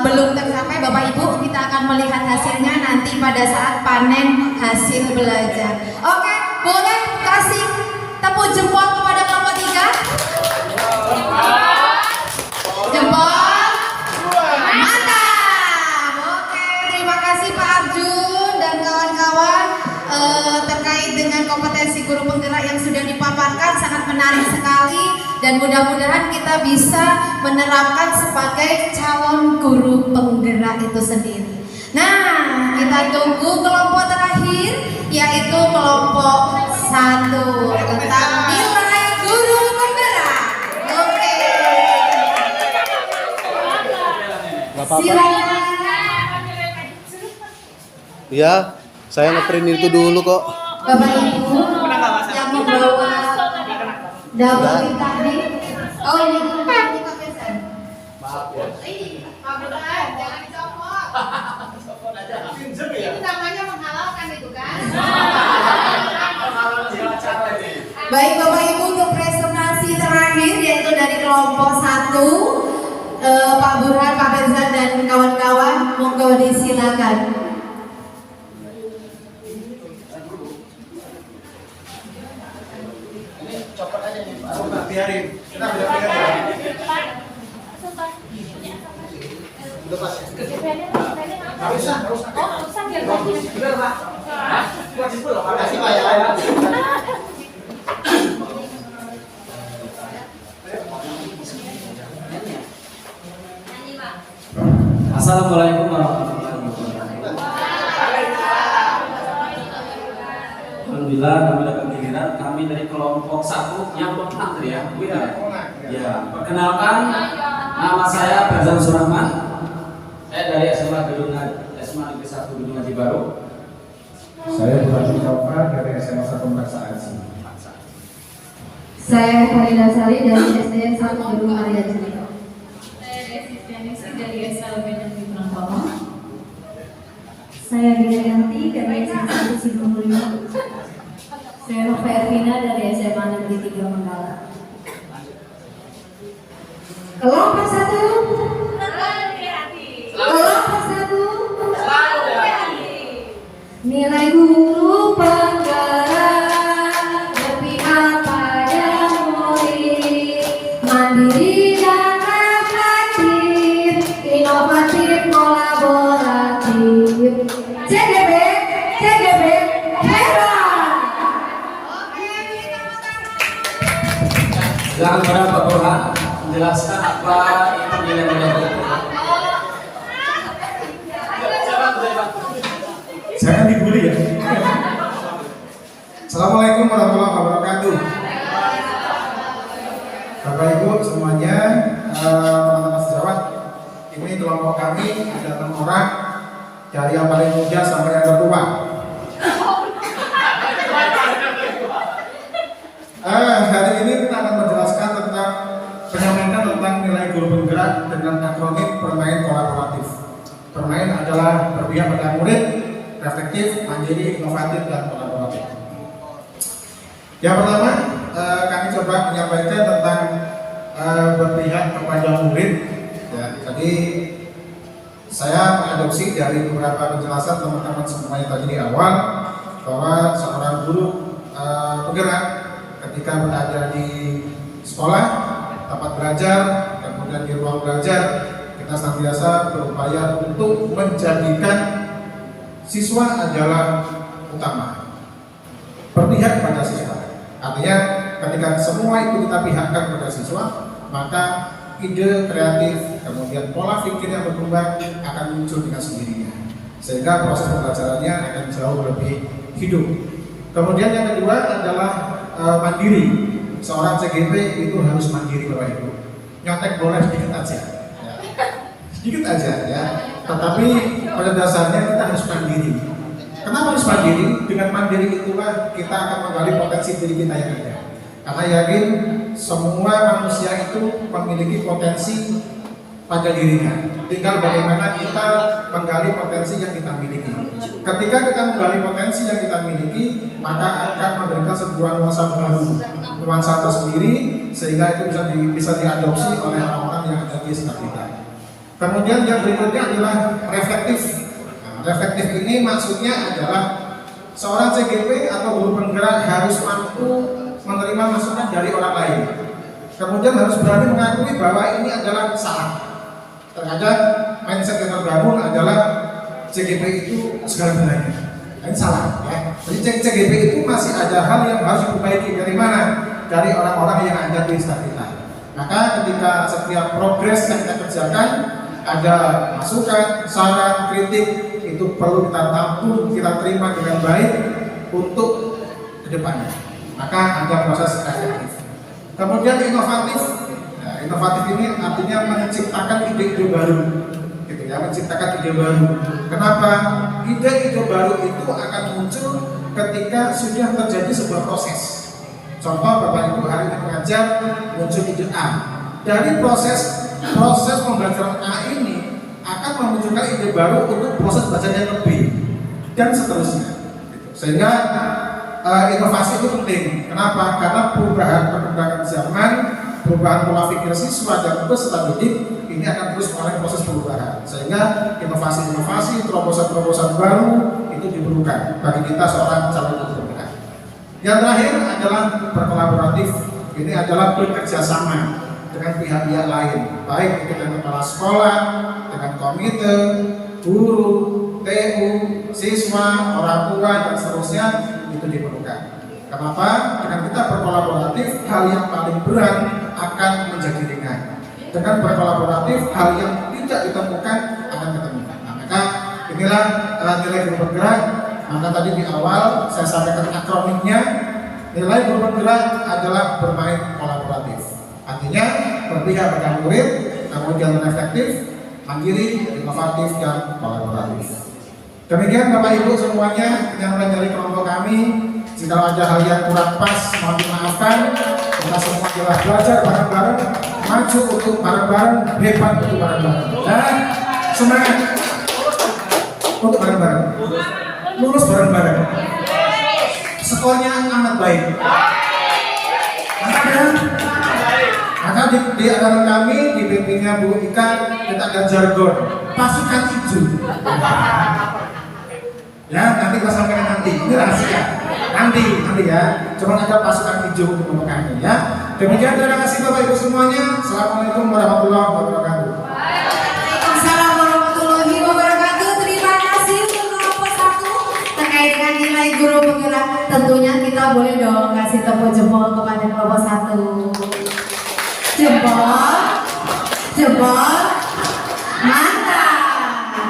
belum tercapai Bapak Ibu, kita akan melihat hasilnya nanti pada saat panen hasil belajar. Oke, boleh kasih tepuk jempol kepada kelompok 3? Jempol. Mantap. Oke, terima kasih Pak Arjun dan kawan-kawan terkait dengan kompetensi guru penggerak yang sudah dipaparkan, sangat menarik sekali dan mudah-mudahan kita bisa menerapkan sebagai calon guru penggerak itu sendiri. Nah, kita tunggu kelompok terakhir yaitu kelompok 1 tentang nilai guru penggerak. Oke. Silakan. Ya, saya ngeprint itu dulu kok. Bapak Ibu yang membawa double tadi. Oh ini Maaf ya. Ini, Pak Burhan, jangan dicopot. Ini namanya menghalalkan itu kan? baik Bapak Ibu, untuk presentasi terakhir yaitu dari kelompok 1 Pak Burhan, Pak Berzan dan kawan-kawan, monggo disilakan. Biarin, kita biarin. Udah pas. Nggak usah. Bener Pak. Makasih Pak ya. Assalamualaikum warahmatullahi wabarakatuh. Alhamdulillah kami dapat giliran, kami dari kelompok 1 yang pemenang tadi ya, Bu ya. Ya, perkenalkan nama saya Berzan Surahman. Saya dari SMA Negeri 1 Gedung Haji Baru. Saya Burhan Mustafa dari SMA 1 Meraksaan. Saya Farida Sari dari SDN 1 Gedung Arya Jeli. Dari SLB Negeri Bangkong. Saya Bina Yanti dari SMA 1 Sidumulyo. Saya Nova Ervina dari SMA Negeri 3 Manggala. Kelompok 1. Kelompok 1. Nilai guru penggerak berpihak pada murid, mandiri dan efektif, inovatif, kolaboratif. CGB hebat. Silakan kepada Pak Burhan menjelaskan apa itu nilai-nilai guru penggerak. Jangan dibully ya. Assalamualaikum warahmatullahi wabarakatuh. Bapak Ibu semuanya, teman-teman sejawat, ini kelompok kami ada 6 orang dari yang paling muda sampai yang tertua. Hari ini kita akan menjelaskan tentang penyampaian tentang nilai guru penggerak dengan akronim bermain kolaboratif. Bermain adalah berpihak pada murid, reflektif, mandiri, inovatif, dan kolaboratif. Yang pertama, kami coba menyampaikan tentang berpihak kepada murid. Ya, tadi saya mengadopsi dari beberapa penjelasan teman-teman semuanya tadi di awal bahwa seorang guru penggerak ketika berada di sekolah, tempat belajar, kemudian di ruang belajar, kita senantiasa berupaya untuk menjadikan siswa adalah utama, berpihak pada siswa. Artinya ketika semua itu kita pihakkan pada siswa, maka ide kreatif, kemudian pola pikir yang berkembang akan muncul dengan sendirinya, sehingga proses pembelajarannya akan jauh lebih hidup. Kemudian yang kedua adalah mandiri. seorang CGP itu harus mandiri Bapak Ibu. Nyontek boleh sedikit aja, ya. Sedikit aja ya. Tetapi pada dasarnya kita harus mandiri. Kenapa harus mandiri? Dengan mandiri itulah kita akan menggali potensi diri kita yang ada. Karena yakin semua manusia itu memiliki potensi pada dirinya. Tinggal bagaimana kita menggali potensi yang kita miliki. Ketika kita menggali potensi yang kita miliki, maka akan memberikan sebuah nuansa baru, nuansa tersendiri, sehingga itu bisa diadopsi oleh orang-orang yang ada di sekitar kita. Kemudian yang berikutnya adalah reflektif. Nah, reflektif ini maksudnya adalah seorang CGP atau guru penggerak harus mampu menerima masukan dari orang lain. Kemudian harus berani mengakui bahwa ini adalah salah. Terkadang mindset yang terbangun adalah CGP itu segala-galanya. Ini salah ya. Jadi CGP itu masih ada hal yang harus diperbaiki. Dari mana? Dari orang-orang yang ada di sekitar kita. Maka ketika setiap progres yang kita kerjakan, ada masukan, saran, kritik, itu perlu kita tampung, kita terima dengan baik untuk kedepannya. Maka ada proses kreatif. Kemudian inovatif. Nah, inovatif ini artinya menciptakan ide-ide baru, gitu ya, menciptakan ide baru. Kenapa? Ide-ide baru itu akan muncul ketika sudah terjadi sebuah proses. Contoh, Bapak Ibu hari ini mengajar, muncul ide A. Dari proses pembelajaran A ini akan memunculkan ide baru untuk proses belajar yang lebih dan seterusnya. Sehingga inovasi itu penting. Kenapa? Karena perubahan perkembangan zaman, perubahan pola pikir siswa dan peserta didik ini akan terus mengalami proses perubahan. Sehingga inovasi-inovasi, terobosan-terobosan baru itu diperlukan bagi kita seorang calon guru penggerak. Yang terakhir adalah berkolaboratif. Ini adalah bekerja sama dengan pihak-pihak lain, baik itu dengan kepala sekolah, dengan komite, guru, TU, siswa, orang tua dan seterusnya itu diperlukan. Kenapa? Dengan kita berkolaboratif, hal yang paling berat akan menjadi ringan. Dengan berkolaboratif, hal yang tidak ditemukan akan ketemu. Nah, maka inilah nilai guru penggerak. Maka tadi di awal saya sampaikan akronimnya, nilai guru penggerak adalah bermain kolaboratif. Artinya berpihak pada murid, kemudian reflektif, mandiri, inovatif, dan kolaboratif. Demikian Bapak Ibu semuanya penyampaian dari kelompok kami. Jika ada hal yang kurang pas, mohon dimaafkan. Kita semua telah belajar bareng-bareng, maju untuk bareng-bareng, hebat untuk bareng-bareng, dan semangat untuk bareng-bareng, lulus bareng-bareng. Skornya amat baik. Maka di antara kami, di pimpinnya Bu Ika, kita ada jargon pasukan hijau. Ya, nanti kita sampaikan nanti. Ini rahasia. Nanti ya. Cuma ada pasukan hijau untuk kami ya. Demikian, terima kasih Bapak Ibu semuanya. Assalamualaikum warahmatullahi wabarakatuh. Waalaikumsalam warahmatullahi wabarakatuh. Terima kasih untuk kelompok 1 terkait dengan nilai guru penggerak. Tentunya kita boleh dong kasih tepuk jempol kepada kelompok 1. Jempol, mantap.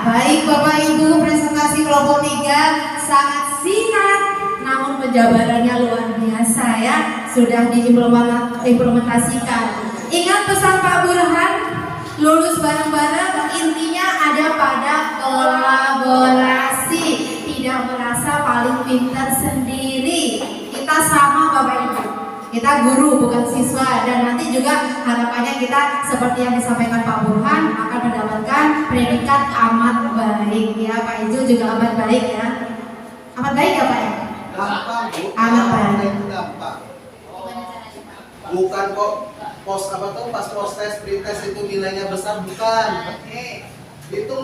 Baik Bapak Ibu, presentasi kelompok 3 sangat singkat, namun penjabarannya luar biasa ya, sudah diimplementasikan. Ingat pesan Pak Burhan, lulus bareng-bareng, intinya ada pada kolaborasi, tidak merasa paling pintar sendiri. Kita sama Bapak Ibu. Kita guru bukan siswa, dan nanti juga harapannya kita seperti yang disampaikan Pak Burhan akan mendapatkan predikat amat baik ya. Pak Ijo juga amat baik ya. Amat baik ya Pak ya? Gampang Bu. Amat baik. Gampang. Bukan kok pas pos tes, pretest itu nilainya besar, bukan. Itu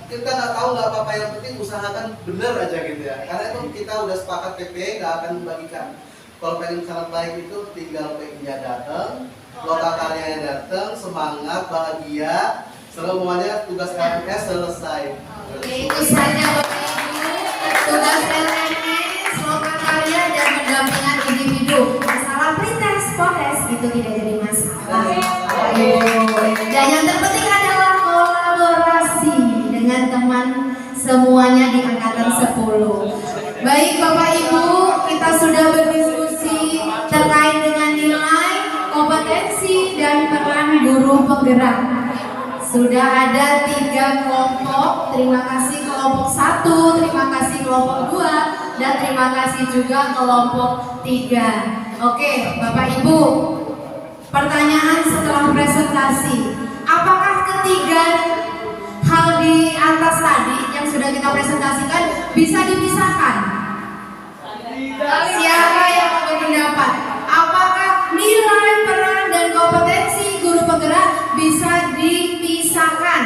kita nggak tahu nggak apa-apa, yang penting usahakan bener aja gitu ya. Karena itu kita udah sepakat PP nggak akan membagikan. Kalau pengen sangat baik itu tinggal PI-nya datang, loka karyanya datang, semangat, bahagia, semuanya tugas LMS selesai. Itu saja Bapak Ibu, tugas LMS, loka karya dan pendampingan individu. Masalah pretest, potes itu tidak jadi masalah. Dan yang terpenting adalah kolaborasi dengan teman semuanya di angkatan 10. Baik Bapak Ibu, kita sudah berdiskusi terkait dengan nilai guru penggerak. Sudah ada 3 kelompok. Terima kasih kelompok 1, terima kasih kelompok 2, dan terima kasih juga kelompok 3. Oke, Bapak Ibu, pertanyaan setelah presentasi, apakah ketiga hal di atas tadi yang sudah kita presentasikan bisa dipisahkan? Siapa yang berpendapat? Apakah nilai, peran, dan kompetensi guru penggerak bisa dipisahkan?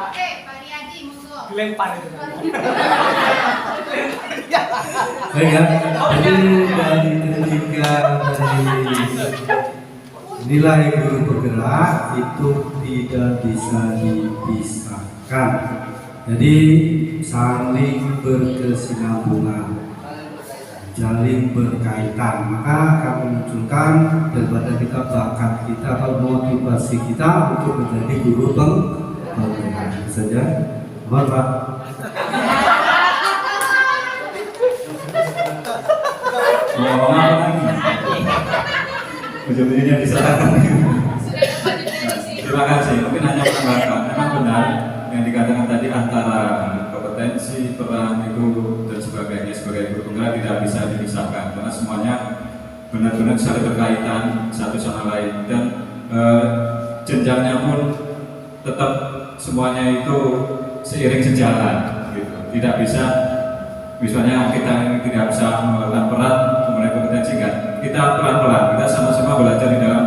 Oke, Pak Riyadi, monggo. Dilempar itu. Baik ya, jadi dari ketiga dari nilai guru penggerak itu tidak bisa dipisahkan. Jadi saling berkesinambungan, saling berkaitan. Maka akan menunjukkan daripada kita bakat kita atau motivasi kita untuk menjadi guru penggerak. Itu saja. Mohon Pak. Ngomong apa lagi? Ujung-ujungnya diserahkan. Terima kasih. Mungkin hanya menambahkan, memang benar yang dikatakan tadi antara kompetensi, peran itu dan sebagainya sebagai guru penggerak tidak bisa dipisahkan karena semuanya benar-benar saling berkaitan satu sama lain dan jenjangnya pun tetap semuanya itu seiring sejalan. Gitu. Tidak bisa, misalnya kita tidak bisa melakukan peran kemudian kompetensi kan. Kita pelan-pelan, kita sama-sama belajar di dalam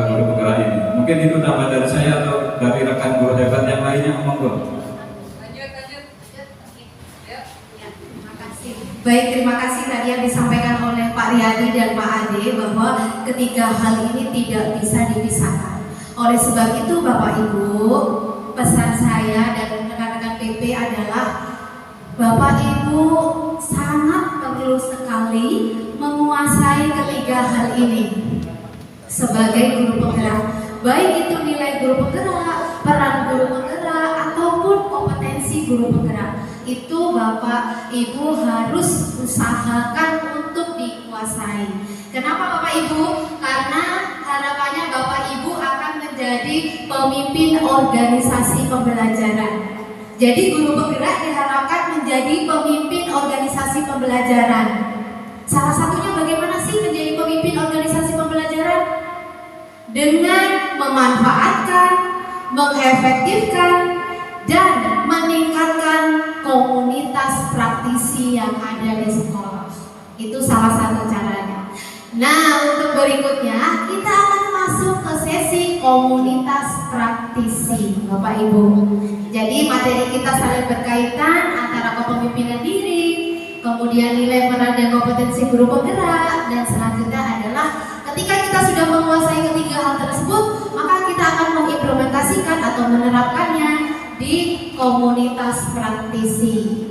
guru penggerak ini. Mungkin itu tambahan dari saya atau dari rekan guru hebat yang lainnya, monggo. Baik, terima kasih tadi yang disampaikan oleh Pak Riyadi dan Pak Ade bahwa ketiga hal ini tidak bisa dipisahkan. Oleh sebab itu Bapak Ibu, pesan saya dan rekan-rekan PP adalah Bapak Ibu sangat perlu sekali menguasai ketiga hal ini sebagai guru penggerak. Baik itu nilai guru penggerak, peran guru penggerak, ataupun kompetensi guru penggerak. Itu Bapak Ibu harus usahakan untuk dikuasai. Kenapa Bapak Ibu? Karena harapannya Bapak Ibu akan menjadi pemimpin organisasi pembelajaran. Jadi guru penggerak diharapkan menjadi pemimpin organisasi pembelajaran. Salah satunya bagaimana sih menjadi pemimpin organisasi pembelajaran? Dengan memanfaatkan, mengefektifkan, dan meningkatkan komunitas praktisi yang ada di sekolah. Itu salah satu caranya. Nah, untuk berikutnya kita akan masuk ke sesi komunitas praktisi, Bapak Ibu. Jadi materi kita saling berkaitan antara kepemimpinan diri, kemudian nilai, peran, dan kompetensi guru penggerak, dan selanjutnya adalah ketika kita sudah menguasai ketiga hal tersebut, maka kita akan mengimplementasikan atau menerapkannya di komunitas praktisi.